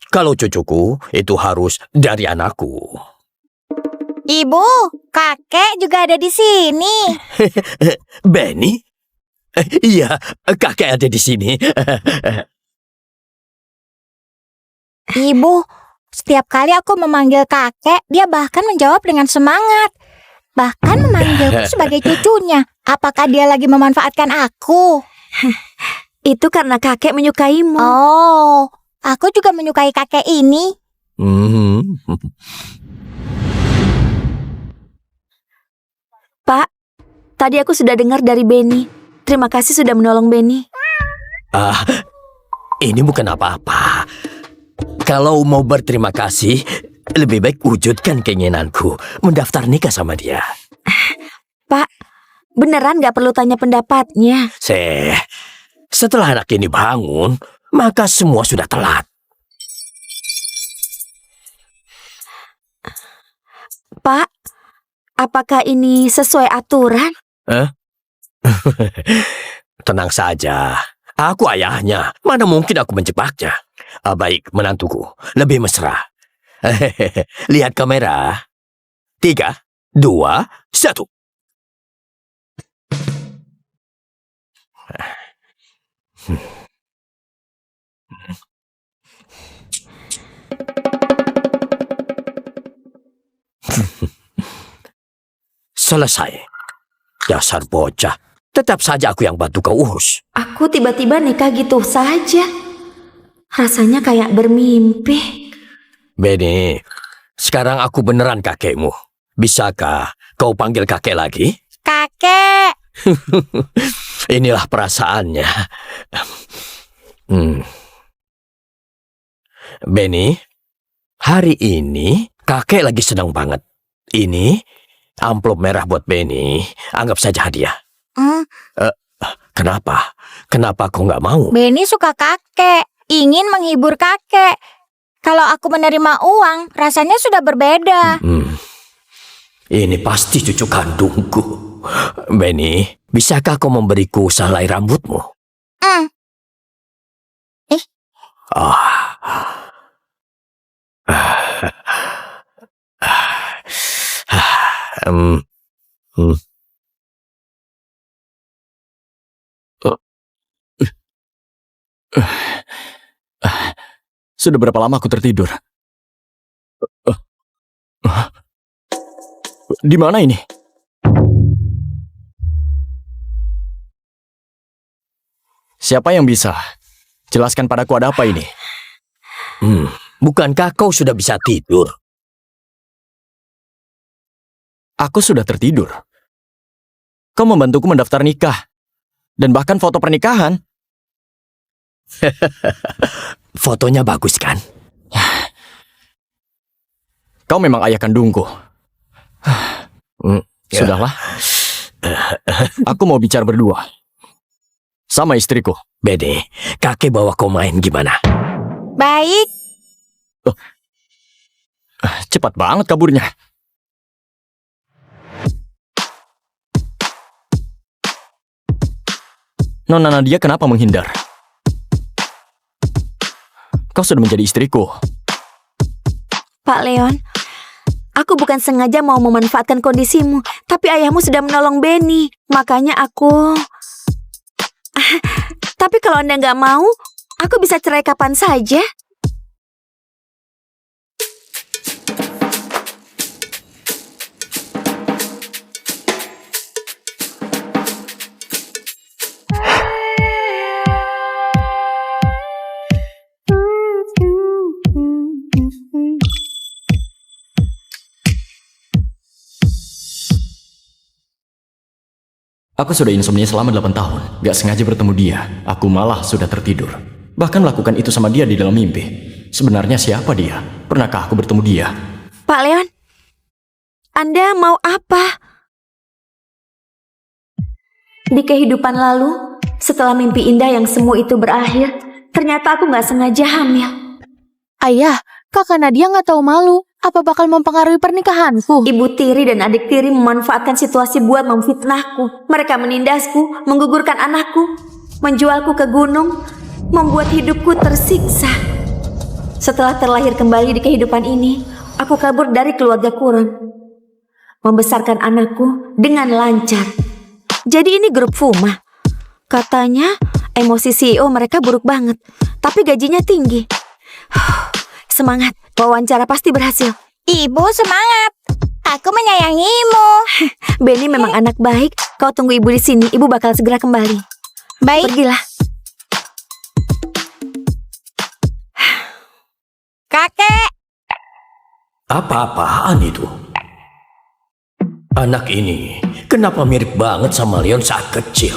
Kalau cucuku, itu harus dari anakku. Ibu, kakek juga ada di sini. Benny? Iya, kakek ada di sini. Ibu, setiap kali aku memanggil kakek, dia bahkan menjawab dengan semangat. Bahkan memanggilku sebagai cucunya. Apakah dia lagi memanfaatkan aku? Itu karena kakek menyukaimu. Oh, aku juga menyukai kakek ini. Pak, tadi aku sudah dengar dari Benny. Terima kasih sudah menolong Benny. Ini bukan apa-apa. Kalau mau berterima kasih, lebih baik wujudkan keinginanku mendaftar nikah sama dia. Pak, beneran gak perlu tanya pendapatnya. Setelah anak ini bangun, maka semua sudah telat. Pak, apakah ini sesuai aturan? Tenang saja, aku ayahnya. Mana mungkin aku menjebaknya. Baik, menantuku, lebih mesra. Lihat kamera. 3, 2, 1. Selesai. Dasar bocah. Tetap saja aku yang bantu kau urus. Aku tiba-tiba nikah gitu saja. Rasanya kayak bermimpi. Benny, sekarang aku beneran kakekmu. Bisakah kau panggil kakek lagi? Kakek. Inilah perasaannya. Benny, hari ini kakek lagi senang banget. Ini amplop merah buat Benny. Anggap saja hadiah. Kenapa? Kenapa kau nggak mau? Benny suka kakek, ingin menghibur kakek. Kalau aku menerima uang, rasanya sudah berbeda. Ini pasti cucu kandungku. Benny, bisakah kau memberiku sehelai rambutmu? Hmm. Sudah berapa lama aku tertidur? Di mana ini? Siapa yang bisa jelaskan padaku ada apa ini? Bukankah kau sudah bisa tidur? Aku sudah tertidur. Kau membantuku mendaftar nikah. Dan bahkan foto pernikahan. Fotonya bagus kan? Kau memang ayah kandungku. Sudahlah. Aku mau bicara berdua. Sama istriku. Beni, kakek bawa kau main gimana? Baik. Cepat banget kaburnya. Nona Nadia kenapa menghindar? Kau sudah menjadi istriku. Pak Leon, aku bukan sengaja mau memanfaatkan kondisimu, tapi ayahmu sudah menolong Benny. Makanya aku... Tapi kalau Anda nggak mau, aku bisa cerai kapan saja. Aku sudah insomnia selama 8 tahun. Gak sengaja bertemu dia. Aku malah sudah tertidur. Bahkan melakukan itu sama dia di dalam mimpi. Sebenarnya siapa dia? Pernahkah aku bertemu dia? Pak Leon, Anda mau apa? Di kehidupan lalu, setelah mimpi indah yang semu itu berakhir, ternyata aku nggak sengaja hamil. Ayah, kakak Nadia nggak tahu malu. Apa bakal mempengaruhi pernikahanku? Ibu tiri dan adik tiri memanfaatkan situasi buat memfitnahku. Mereka menindasku, menggugurkan anakku, menjualku ke gunung, membuat hidupku tersiksa. Setelah terlahir kembali di kehidupan ini, aku kabur dari keluarga Kuron, membesarkan anakku dengan lancar. Jadi ini grup Fuma. Katanya emosi CEO mereka buruk banget, tapi gajinya tinggi. Semangat, wawancara pasti berhasil. Ibu semangat. Aku menyayangimu. Benny memang anak baik. Kau tunggu ibu di sini. Ibu bakal segera kembali. Baik. Pergilah. Kakek. Apa-apaan itu? Anak ini kenapa mirip banget sama Leon saat kecil?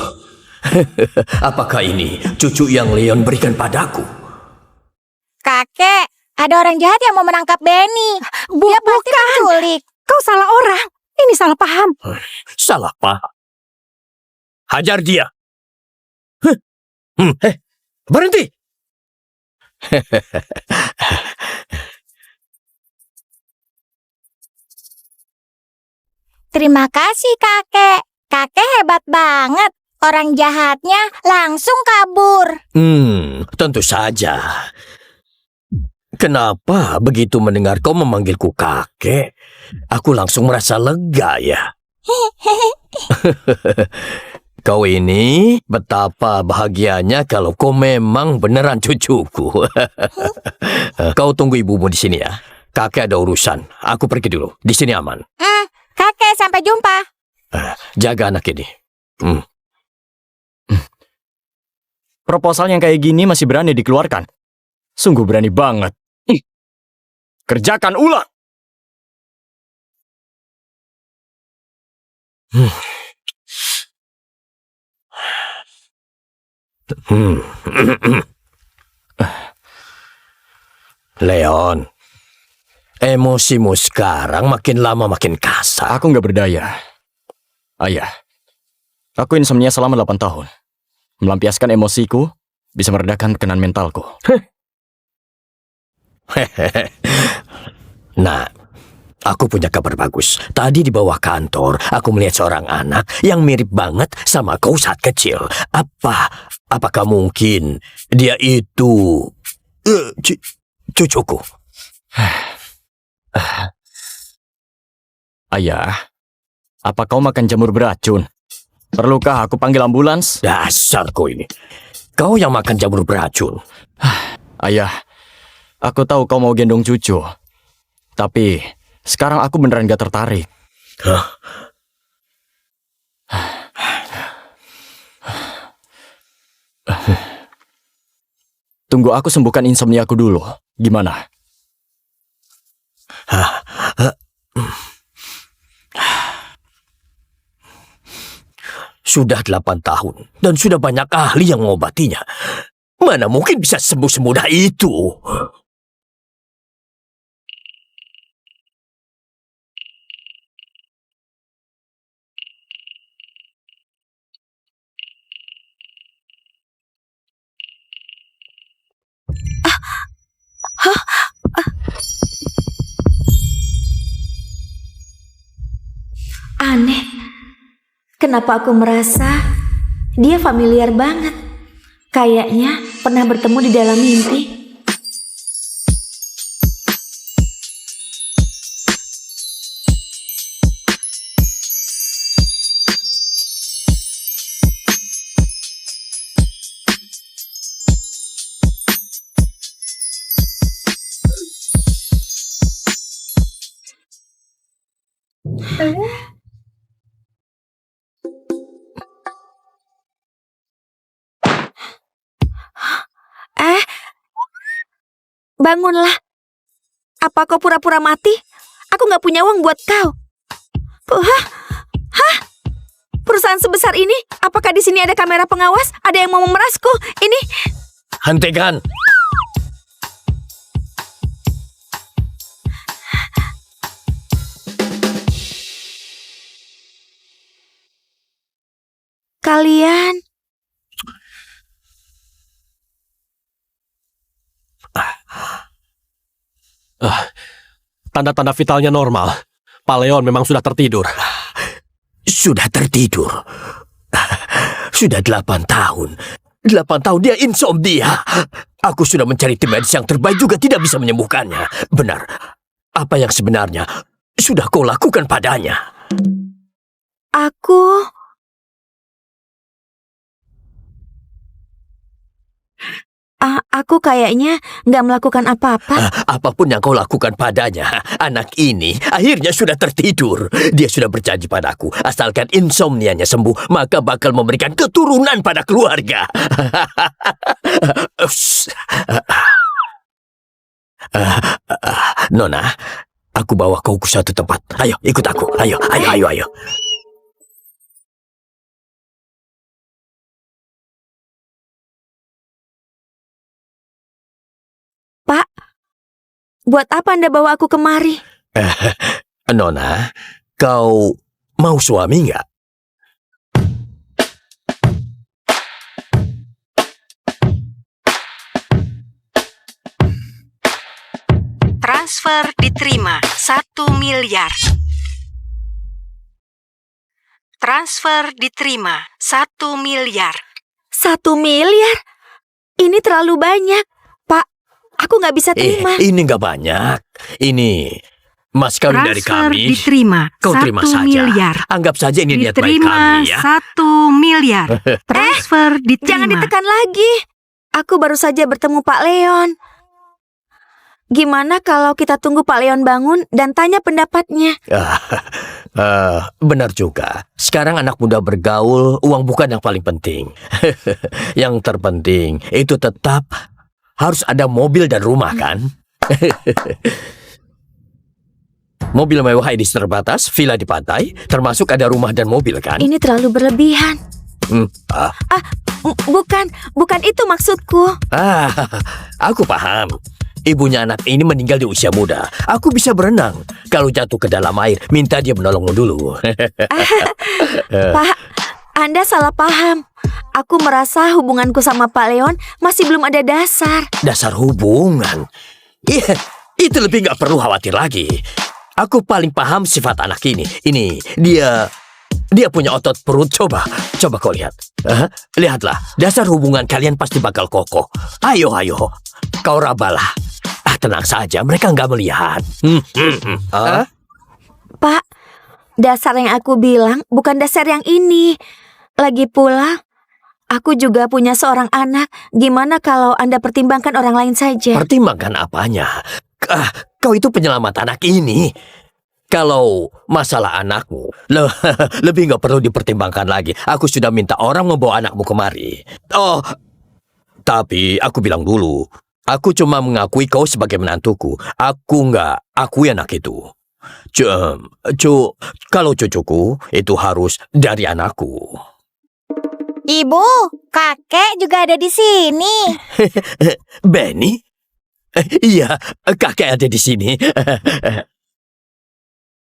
Apakah ini cucu yang Leon berikan padaku? Kakek. Ada orang jahat yang mau menangkap Benny. Dia pasti menculik. Kau salah orang. Ini salah paham. Salah paham. Hajar dia. Berhenti. Terima kasih kakek. Kakek hebat banget. Orang jahatnya langsung kabur. Tentu saja. Kenapa begitu mendengar kau memanggilku kakek, aku langsung merasa lega ya? Kau ini betapa bahagianya kalau kau memang beneran cucuku. Kau tunggu ibumu di sini ya. Kakek ada urusan. Aku pergi dulu. Di sini aman. Kakek, sampai jumpa. Jaga anak ini. Proposal yang kayak gini masih berani dikeluarkan. Sungguh berani banget. Kerjakan ulang. Leon, emosimu sekarang makin lama makin kasar. Aku nggak berdaya. Ayah, aku insomnia selama 8 tahun. Melampiaskan emosiku bisa meredakan tekanan mentalku. Nah, aku punya kabar bagus. Tadi di bawah kantor, aku melihat seorang anak yang mirip banget sama kau saat kecil. Apakah mungkin dia itu Cucuku. Ayah, apa kau makan jamur beracun? Perlukah aku panggil ambulans? Dasar kau ini. Kau yang makan jamur beracun. Ayah, aku tahu kau mau gendong cucu. Tapi sekarang aku beneran gak tertarik. Hah? Tunggu aku sembuhkan insomniaku dulu. Gimana? Sudah 8 tahun dan sudah banyak ahli yang mengobatinya. Mana mungkin bisa sembuh semudah itu? Aneh. Kenapa aku merasa dia familiar banget? Kayaknya pernah bertemu di dalam mimpi. Bangunlah. Apa kau pura-pura mati? Aku nggak punya uang buat kau. Hah? Hah? Perusahaan sebesar ini? Apakah di sini ada kamera pengawas? Ada yang mau memerasku? Ini... Hentikan! Kalian... Tanda-tanda vitalnya normal. Pak Leon memang sudah tertidur. Sudah tertidur. Sudah 8 tahun. 8 tahun dia insomnia. Aku sudah mencari tim medis yang terbaik juga tidak bisa menyembuhkannya. Benar. Apa yang sebenarnya sudah kau lakukan padanya? Aku kayaknya nggak melakukan apa-apa. Apapun yang kau lakukan padanya, anak ini akhirnya sudah tertidur. Dia sudah berjanji padaku, asalkan insomnianya sembuh, maka bakal memberikan keturunan pada keluarga. Nona, aku bawa kau ke suatu tempat. Ayo, ikut aku. Ayo. Pak, buat apa Anda bawa aku kemari? Nona, kau mau suami nggak? Transfer diterima 1 miliar. Transfer diterima 1 miliar. 1 miliar? Ini terlalu banyak. Pak, aku nggak bisa terima. Ini nggak banyak. Ini mas kawin dari Transfer kami. diterima Kau terima 1 saja. miliar. Anggap saja ini niat baik Diterima kami ya. 1 miliar. Transfer diterima. Jangan ditekan lagi. Aku baru saja bertemu Pak Leon. Gimana kalau kita tunggu Pak Leon bangun dan tanya pendapatnya? Benar juga. Sekarang anak muda bergaul, uang bukan yang paling penting. Yang terpenting itu tetap harus ada mobil dan rumah kan? Mobil mewah edisi terbatas, villa di pantai, termasuk ada rumah dan mobil kan? Ini terlalu berlebihan. Bukan itu maksudku. Aku paham. Ibunya anak ini meninggal di usia muda. Aku bisa berenang. Kalau jatuh ke dalam air, minta dia menolongmu dulu. Pak, Anda salah paham. Aku merasa hubunganku sama Pak Leon masih belum ada dasar. Dasar hubungan? Iya, itu lebih nggak perlu khawatir lagi. Aku paling paham sifat anak ini. Dia Dia punya otot perut, coba kau lihat. Lihatlah, dasar hubungan kalian pasti bakal kokoh. Ayo, kau rabalah. Tenang saja, mereka nggak melihat. Pak, dasar yang aku bilang bukan dasar yang ini. Lagi pula, aku juga punya seorang anak. Gimana kalau Anda pertimbangkan orang lain saja? Pertimbangkan apanya? Kau itu penyelamat anak ini. Kalau masalah anakmu, lebih nggak perlu dipertimbangkan lagi. Aku sudah minta orang membawa anakmu kemari. Oh, tapi aku bilang dulu, aku cuma mengakui kau sebagai menantuku. Aku nggak akui anak itu. Kalau cucuku, itu harus dari anakku. Ibu, kakek juga ada di sini. Benny? Iya, kakek ada di sini.